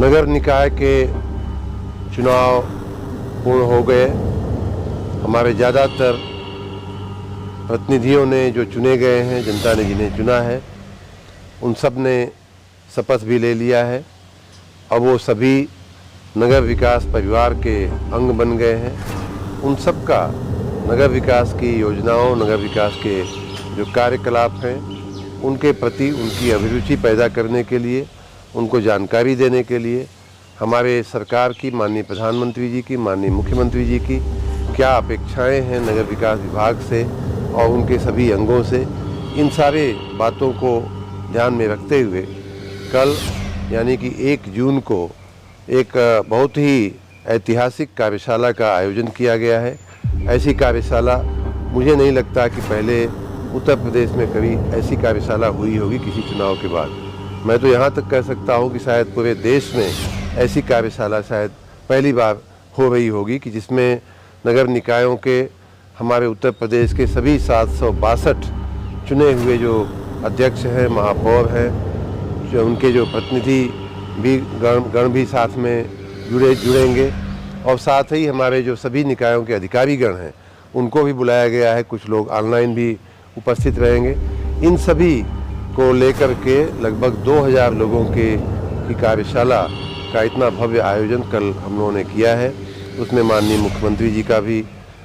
नगर निकाय के चुनाव पूर्ण हो गए। हमारे ज़्यादातर प्रतिनिधियों ने जो चुने गए हैं, जनता ने जिन्हें चुना है, उन सब ने शपथ भी ले लिया है। अब वो सभी नगर विकास परिवार के अंग बन गए हैं। उन सब का नगर विकास की योजनाओं, नगर विकास के जो कार्यकलाप हैं, उनके प्रति उनकी अभिरुचि पैदा करने के लिए, उनको जानकारी देने के लिए हमारे सरकार की, माननीय प्रधानमंत्री जी की, माननीय मुख्यमंत्री जी की क्या अपेक्षाएं हैं नगर विकास विभाग से और उनके सभी अंगों से, इन सारे बातों को ध्यान में रखते हुए कल यानी कि 1 जून को एक बहुत ही ऐतिहासिक कार्यशाला का आयोजन किया गया है। ऐसी कार्यशाला मुझे नहीं लगता कि पहले उत्तर प्रदेश में कभी ऐसी कार्यशाला हुई होगी किसी चुनाव के बाद। मैं तो यहाँ तक कह सकता हूँ कि शायद पूरे देश में ऐसी कार्यशाला शायद पहली बार हो रही होगी कि जिसमें नगर निकायों के हमारे उत्तर प्रदेश के सभी 762 चुने हुए जो अध्यक्ष हैं, महापौर हैं, जो उनके जो प्रतिनिधि भी गण भी साथ में जुड़ेंगे और साथ ही हमारे जो सभी निकायों के अधिकारी गण हैं उनको भी बुलाया गया है। कुछ लोग ऑनलाइन भी उपस्थित रहेंगे। इन सभी को लेकर के लगभग 2000 लोगों की कार्यशाला का इतना भव्य आयोजन कल हम लोगों ने किया है। उसमें माननीय मुख्यमंत्री जी का भी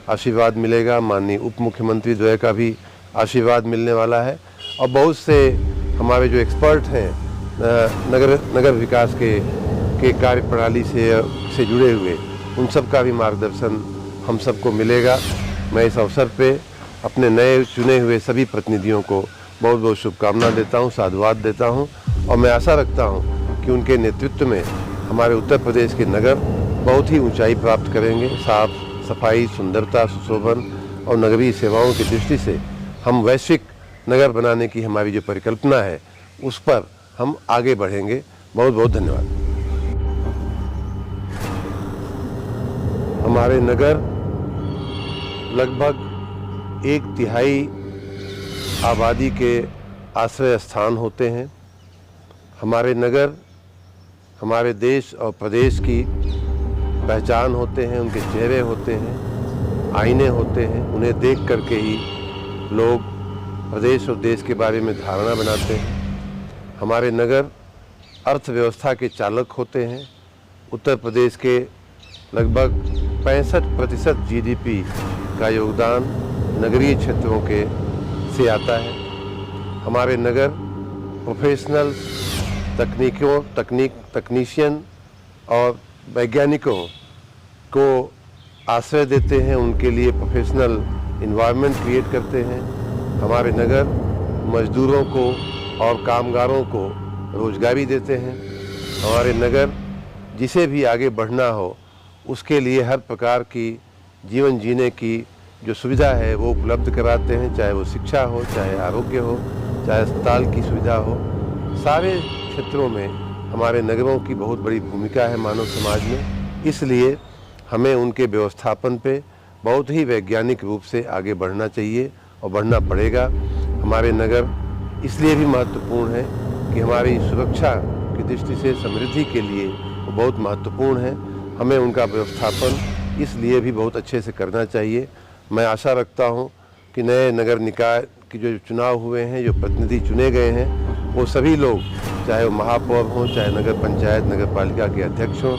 आशीर्वाद मिलेगा, माननीय उप मुख्यमंत्री द्वय का भी आशीर्वाद मिलने वाला है और बहुत से हमारे जो एक्सपर्ट हैं नगर विकास के कार्य प्रणाली से जुड़े हुए, उन सब का भी मार्गदर्शन हम सबको मिलेगा। मैं इस अवसर पे अपने नए चुने हुए सभी प्रतिनिधियों को बहुत बहुत शुभकामना देता हूँ, साधुवाद देता हूँ और मैं आशा रखता हूँ कि उनके नेतृत्व में हमारे उत्तर प्रदेश के नगर बहुत ही ऊंचाई प्राप्त करेंगे। साफ सफाई, सुंदरता, सुशोभन और नगरीय सेवाओं की दृष्टि से हम वैश्विक नगर बनाने की हमारी जो परिकल्पना है उस पर हम आगे बढ़ेंगे। बहुत बहुत धन्यवाद। हमारे नगर लगभग 1/3 आबादी के आश्रय स्थान होते हैं। हमारे नगर हमारे देश और प्रदेश की पहचान होते हैं, उनके चेहरे होते हैं, आईने होते हैं। उन्हें देख करके ही लोग प्रदेश और देश के बारे में धारणा बनाते हैं। हमारे नगर अर्थव्यवस्था के चालक होते हैं। उत्तर प्रदेश के लगभग 65% GDP का योगदान नगरीय क्षेत्रों के से आता है। हमारे नगर प्रोफेशनल तकनीशियन और वैज्ञानिकों को आश्रय देते हैं, उनके लिए प्रोफेशनल इन्वायरमेंट क्रिएट करते हैं। हमारे नगर मजदूरों को और कामगारों को रोजगारी देते हैं। हमारे नगर जिसे भी आगे बढ़ना हो उसके लिए हर प्रकार की जीवन जीने की जो सुविधा है वो उपलब्ध कराते हैं, चाहे वो शिक्षा हो, चाहे आरोग्य हो, चाहे अस्पताल की सुविधा हो। सारे क्षेत्रों में हमारे नगरों की बहुत बड़ी भूमिका है मानव समाज में। इसलिए हमें उनके व्यवस्थापन पे बहुत ही वैज्ञानिक रूप से आगे बढ़ना चाहिए और बढ़ना पड़ेगा। हमारे नगर इसलिए भी महत्वपूर्ण है कि हमारी सुरक्षा की दृष्टि से, समृद्धि के लिए वो बहुत महत्वपूर्ण है। हमें उनका व्यवस्थापन इसलिए भी बहुत अच्छे से करना चाहिए। मैं आशा रखता हूं कि नए नगर निकाय के जो चुनाव हुए हैं, जो प्रतिनिधि चुने गए हैं, वो सभी लोग, चाहे वो महापौर हों, चाहे नगर पंचायत, नगर पालिका के अध्यक्ष हों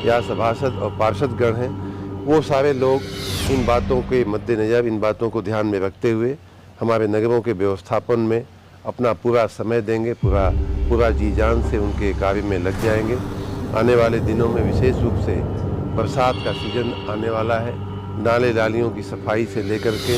या सभासद और पार्षदगण हैं, वो सारे लोग इन बातों के मद्देनज़र, इन बातों को ध्यान में रखते हुए हमारे नगरों के व्यवस्थापन में अपना पूरा समय देंगे, पूरा जी जान से उनके कार्य में लग जाएंगे। आने वाले दिनों में विशेष रूप से बरसात का सीजन आने वाला है। नाले नालियों की सफाई से लेकर के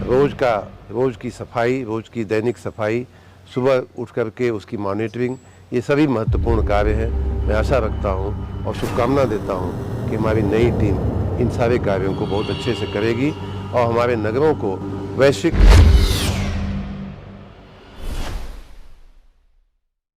रोज़ की सफाई, रोज़ की दैनिक सफाई, सुबह उठ करके उसकी मॉनिटरिंग, ये सभी महत्वपूर्ण कार्य हैं। मैं आशा रखता हूँ और शुभकामना देता हूँ कि हमारी नई टीम इन सारे कार्यों को बहुत अच्छे से करेगी और हमारे नगरों को वैश्विक